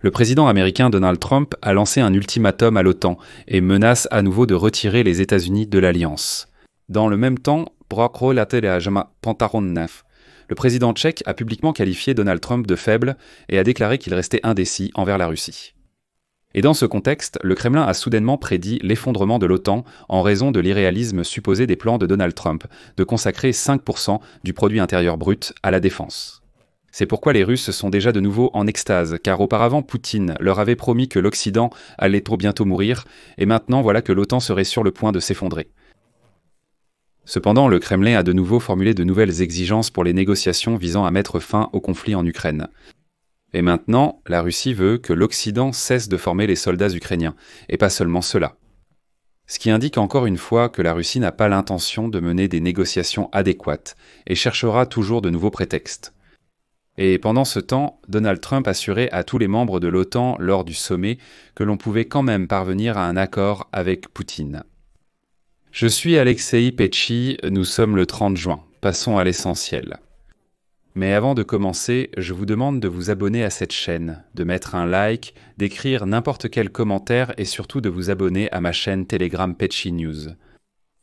Le président américain Donald Trump a lancé un ultimatum à l'OTAN et menace à nouveau de retirer les États-Unis de l'Alliance. Dans le même temps, le président tchèque a publiquement qualifié Donald Trump de faible et a déclaré qu'il restait indécis envers la Russie. Et dans ce contexte, le Kremlin a soudainement prédit l'effondrement de l'OTAN en raison de l'irréalisme supposé des plans de Donald Trump de consacrer 5% du produit intérieur brut à la défense. C'est pourquoi les Russes sont déjà de nouveau en extase, car auparavant Poutine leur avait promis que l'Occident allait trop bientôt mourir, et maintenant voilà que l'OTAN serait sur le point de s'effondrer. Cependant, le Kremlin a de nouveau formulé de nouvelles exigences pour les négociations visant à mettre fin au conflit en Ukraine. Et maintenant, la Russie veut que l'Occident cesse de former les soldats ukrainiens, et pas seulement ceux-là. Ce qui indique encore une fois que la Russie n'a pas l'intention de mener des négociations adéquates, et cherchera toujours de nouveaux prétextes. Et pendant ce temps, Donald Trump assurait à tous les membres de l'OTAN lors du sommet que l'on pouvait quand même parvenir à un accord avec Poutine. Je suis Alexei Petchi, nous sommes le 30 juin. Passons à l'essentiel. Mais avant de commencer, je vous demande de vous abonner à cette chaîne, de mettre un like, d'écrire n'importe quel commentaire et surtout de vous abonner à ma chaîne Telegram Petchi News.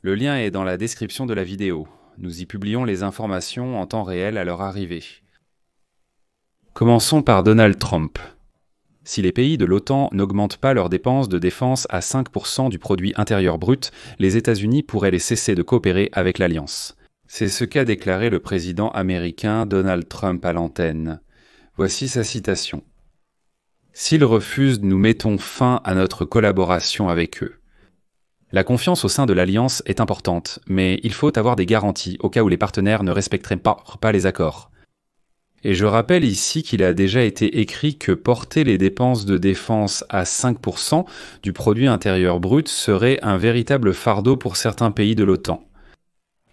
Le lien est dans la description de la vidéo. Nous y publions les informations en temps réel à leur arrivée. Commençons par Donald Trump. Si les pays de l'OTAN n'augmentent pas leurs dépenses de défense à 5% du produit intérieur brut, les États-Unis pourraient les cesser de coopérer avec l'Alliance. C'est ce qu'a déclaré le président américain Donald Trump à l'antenne. Voici sa citation. « S'ils refusent, nous mettons fin à notre collaboration avec eux. » La confiance au sein de l'Alliance est importante, mais il faut avoir des garanties au cas où les partenaires ne respecteraient pas les accords. Et je rappelle ici qu'il a déjà été écrit que porter les dépenses de défense à 5% du produit intérieur brut serait un véritable fardeau pour certains pays de l'OTAN.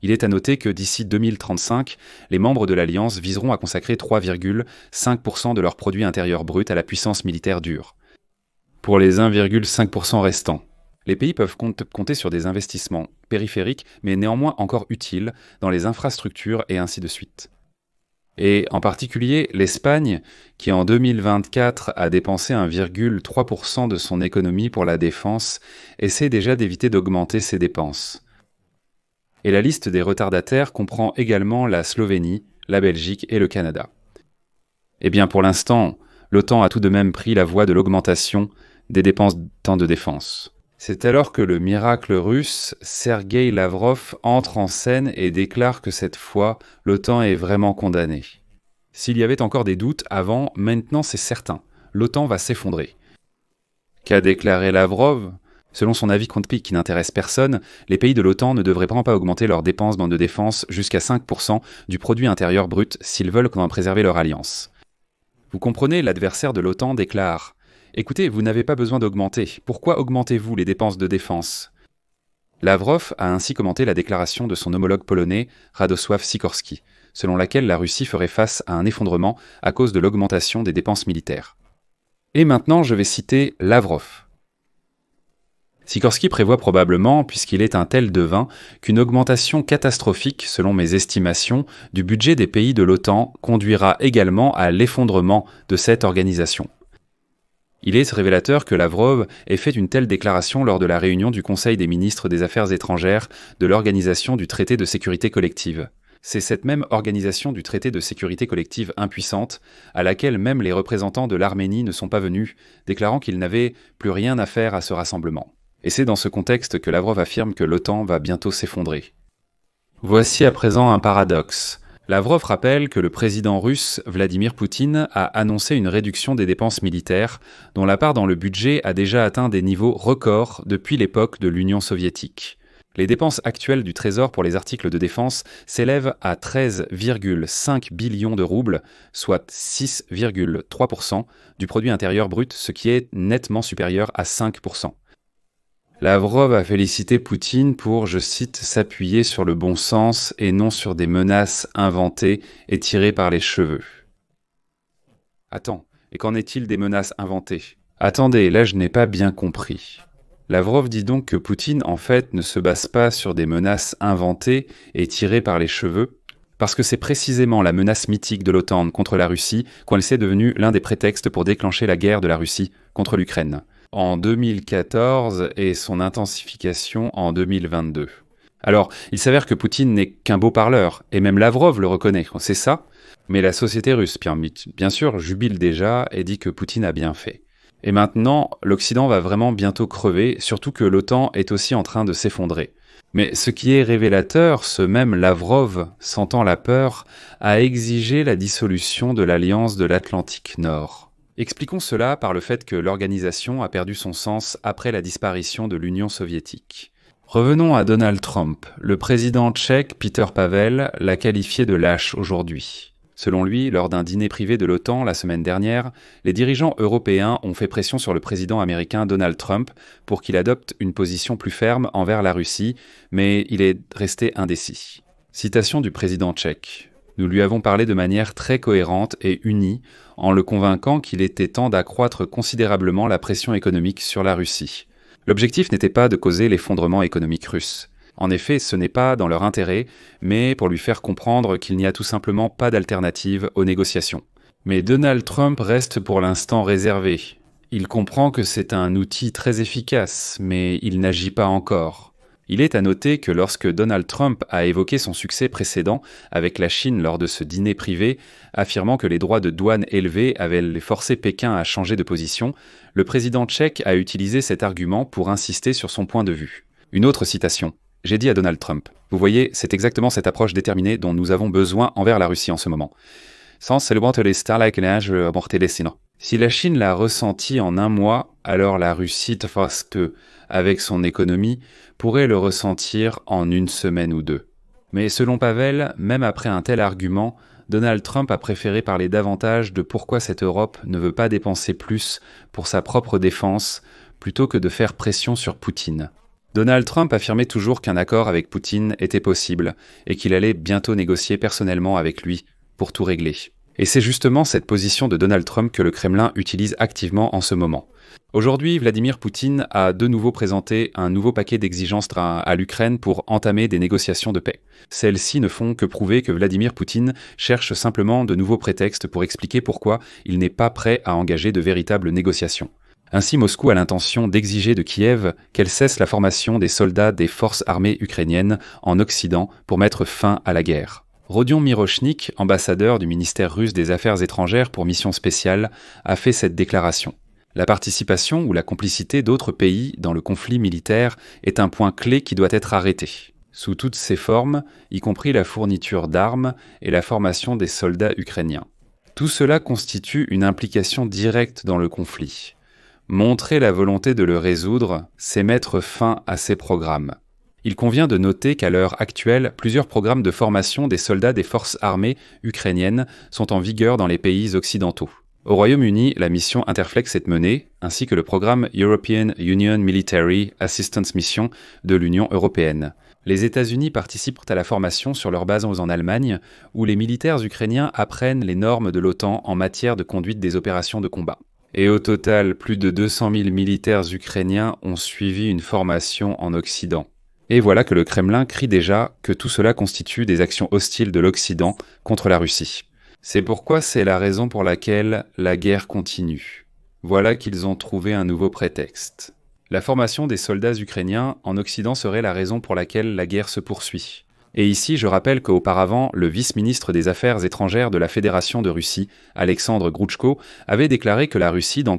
Il est à noter que d'ici 2035, les membres de l'Alliance viseront à consacrer 3,5% de leur produit intérieur brut à la puissance militaire dure. Pour les 1,5% restants, les pays peuvent compter sur des investissements périphériques, mais néanmoins encore utiles, dans les infrastructures et ainsi de suite. Et en particulier l'Espagne, qui en 2024 a dépensé 1,3% de son économie pour la défense, essaie déjà d'éviter d'augmenter ses dépenses. Et la liste des retardataires comprend également la Slovénie, la Belgique et le Canada. Eh bien pour l'instant, l'OTAN a tout de même pris la voie de l'augmentation des dépenses de défense. C'est alors que le miracle russe, Sergueï Lavrov, entre en scène et déclare que cette fois, l'OTAN est vraiment condamnée. S'il y avait encore des doutes avant, maintenant c'est certain, l'OTAN va s'effondrer. Qu'a déclaré Lavrov ? Selon son avis qui n'intéresse personne, les pays de l'OTAN ne devraient vraiment pas augmenter leurs dépenses de défense jusqu'à 5% du produit intérieur brut s'ils veulent quand même préserver leur alliance. Vous comprenez, l'adversaire de l'OTAN déclare « Écoutez, vous n'avez pas besoin d'augmenter. Pourquoi augmentez-vous les dépenses de défense ?» Lavrov a ainsi commenté la déclaration de son homologue polonais, Radosław Sikorski, selon laquelle la Russie ferait face à un effondrement à cause de l'augmentation des dépenses militaires. Et maintenant, je vais citer Lavrov. Sikorski prévoit probablement, puisqu'il est un tel devin, qu'une augmentation catastrophique, selon mes estimations, du budget des pays de l'OTAN conduira également à l'effondrement de cette organisation. Il est révélateur que Lavrov ait fait une telle déclaration lors de la réunion du Conseil des ministres des Affaires étrangères de l'Organisation du Traité de sécurité collective. C'est cette même organisation du Traité de sécurité collective impuissante, à laquelle même les représentants de l'Arménie ne sont pas venus, déclarant qu'ils n'avaient plus rien à faire à ce rassemblement. Et c'est dans ce contexte que Lavrov affirme que l'OTAN va bientôt s'effondrer. Voici à présent un paradoxe. Lavrov rappelle que le président russe Vladimir Poutine a annoncé une réduction des dépenses militaires, dont la part dans le budget a déjà atteint des niveaux records depuis l'époque de l'Union soviétique. Les dépenses actuelles du Trésor pour les articles de défense s'élèvent à 13,5 billions de roubles, soit 6,3% du produit intérieur brut, ce qui est nettement supérieur à 5%. Lavrov a félicité Poutine pour, je cite, s'appuyer sur le bon sens et non sur des menaces inventées et tirées par les cheveux. Attends, et qu'en est-il des menaces inventées ? Attendez, là je n'ai pas bien compris. Lavrov dit donc que Poutine, en fait, ne se base pas sur des menaces inventées et tirées par les cheveux. Parce que c'est précisément la menace mythique de l'OTAN contre la Russie qu'elle s'est devenue l'un des prétextes pour déclencher la guerre de la Russie contre l'Ukraine en 2014 et son intensification en 2022. Alors, il s'avère que Poutine n'est qu'un beau parleur, et même Lavrov le reconnaît, c'est ça. Mais la société russe, bien sûr, jubile déjà et dit que Poutine a bien fait. Et maintenant, l'Occident va vraiment bientôt crever, surtout que l'OTAN est aussi en train de s'effondrer. Mais ce qui est révélateur, ce même Lavrov, sentant la peur, a exigé la dissolution de l'Alliance de l'Atlantique Nord. Expliquons cela par le fait que l'organisation a perdu son sens après la disparition de l'Union soviétique. Revenons à Donald Trump. Le président tchèque Petr Pavel l'a qualifié de lâche aujourd'hui. Selon lui, lors d'un dîner privé de l'OTAN la semaine dernière, les dirigeants européens ont fait pression sur le président américain Donald Trump pour qu'il adopte une position plus ferme envers la Russie, mais il est resté indécis. Citation du président tchèque. Nous lui avons parlé de manière très cohérente et unie, en le convainquant qu'il était temps d'accroître considérablement la pression économique sur la Russie. L'objectif n'était pas de causer l'effondrement économique russe. En effet, ce n'est pas dans leur intérêt, mais pour lui faire comprendre qu'il n'y a tout simplement pas d'alternative aux négociations. Mais Donald Trump reste pour l'instant réservé. Il comprend que c'est un outil très efficace, mais il n'agit pas encore. Il est à noter que lorsque Donald Trump a évoqué son succès précédent avec la Chine lors de ce dîner privé, affirmant que les droits de douane élevés avaient forcé Pékin à changer de position, le président tchèque a utilisé cet argument pour insister sur son point de vue. Une autre citation. J'ai dit à Donald Trump, vous voyez, c'est exactement cette approche déterminée dont nous avons besoin envers la Russie en ce moment. Si la Chine l'a ressenti en un mois, alors la Russie, avec son économie, pourrait le ressentir en une semaine ou deux. Mais selon Pavel, même après un tel argument, Donald Trump a préféré parler davantage de pourquoi cette Europe ne veut pas dépenser plus pour sa propre défense, plutôt que de faire pression sur Poutine. Donald Trump affirmait toujours qu'un accord avec Poutine était possible et qu'il allait bientôt négocier personnellement avec lui pour tout régler. Et c'est justement cette position de Donald Trump que le Kremlin utilise activement en ce moment. Aujourd'hui, Vladimir Poutine a de nouveau présenté un nouveau paquet d'exigences à l'Ukraine pour entamer des négociations de paix. Celles-ci ne font que prouver que Vladimir Poutine cherche simplement de nouveaux prétextes pour expliquer pourquoi il n'est pas prêt à engager de véritables négociations. Ainsi, Moscou a l'intention d'exiger de Kiev qu'elle cesse la formation des soldats des forces armées ukrainiennes en Occident pour mettre fin à la guerre. Rodion Mirochnik, ambassadeur du ministère russe des Affaires étrangères pour mission spéciale, a fait cette déclaration. La participation ou la complicité d'autres pays dans le conflit militaire est un point clé qui doit être arrêté. Sous toutes ses formes, y compris la fourniture d'armes et la formation des soldats ukrainiens. Tout cela constitue une implication directe dans le conflit. Montrer la volonté de le résoudre, c'est mettre fin à ces programmes. Il convient de noter qu'à l'heure actuelle, plusieurs programmes de formation des soldats des forces armées ukrainiennes sont en vigueur dans les pays occidentaux. Au Royaume-Uni, la mission Interflex est menée, ainsi que le programme European Union Military Assistance Mission de l'Union européenne. Les États-Unis participent à la formation sur leur base en Allemagne, où les militaires ukrainiens apprennent les normes de l'OTAN en matière de conduite des opérations de combat. Et au total, plus de 200 000 militaires ukrainiens ont suivi une formation en Occident. Et voilà que le Kremlin crie déjà que tout cela constitue des actions hostiles de l'Occident contre la Russie. C'est pourquoi c'est la raison pour laquelle la guerre continue. Voilà qu'ils ont trouvé un nouveau prétexte. La formation des soldats ukrainiens en Occident serait la raison pour laquelle la guerre se poursuit. Et ici, je rappelle qu'auparavant, le vice-ministre des Affaires étrangères de la Fédération de Russie, Alexandre Groutchko, avait déclaré que la Russie, dans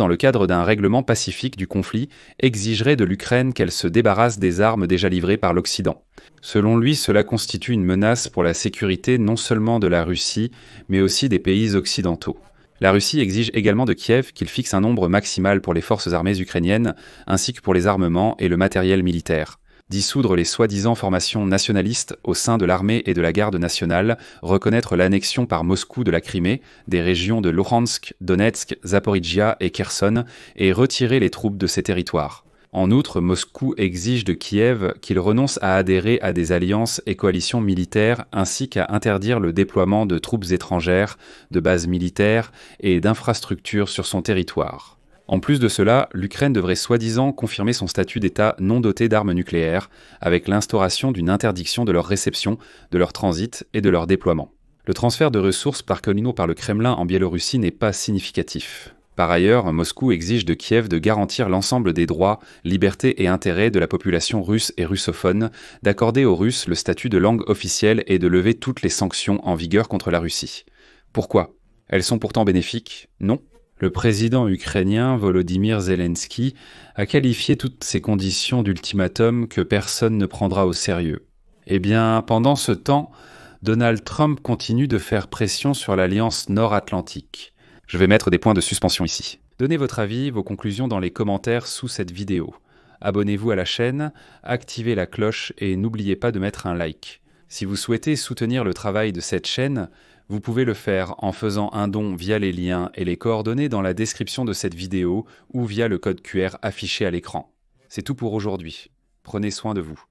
le cadre d'un règlement pacifique du conflit, exigerait de l'Ukraine qu'elle se débarrasse des armes déjà livrées par l'Occident. Selon lui, cela constitue une menace pour la sécurité non seulement de la Russie, mais aussi des pays occidentaux. La Russie exige également de Kiev qu'il fixe un nombre maximal pour les forces armées ukrainiennes, ainsi que pour les armements et le matériel militaire. Dissoudre les soi-disant formations nationalistes au sein de l'armée et de la garde nationale, reconnaître l'annexion par Moscou de la Crimée, des régions de Luhansk, Donetsk, Zaporijia et Kherson, et retirer les troupes de ces territoires. En outre, Moscou exige de Kiev qu'il renonce à adhérer à des alliances et coalitions militaires ainsi qu'à interdire le déploiement de troupes étrangères, de bases militaires et d'infrastructures sur son territoire. En plus de cela, l'Ukraine devrait soi-disant confirmer son statut d'État non doté d'armes nucléaires, avec l'instauration d'une interdiction de leur réception, de leur transit et de leur déploiement. Le transfert de ressources par le Kremlin en Biélorussie n'est pas significatif. Par ailleurs, Moscou exige de Kiev de garantir l'ensemble des droits, libertés et intérêts de la population russe et russophone, d'accorder aux Russes le statut de langue officielle et de lever toutes les sanctions en vigueur contre la Russie. Pourquoi? Elles sont pourtant bénéfiques? Non. Le président ukrainien Volodymyr Zelensky a qualifié toutes ces conditions d'ultimatum que personne ne prendra au sérieux. Eh bien, pendant ce temps, Donald Trump continue de faire pression sur l'Alliance Nord-Atlantique. Je vais mettre des points de suspension ici. Donnez votre avis, vos conclusions dans les commentaires sous cette vidéo. Abonnez-vous à la chaîne, activez la cloche et n'oubliez pas de mettre un like. Si vous souhaitez soutenir le travail de cette chaîne, vous pouvez le faire en faisant un don via les liens et les coordonnées dans la description de cette vidéo ou via le code QR affiché à l'écran. C'est tout pour aujourd'hui. Prenez soin de vous.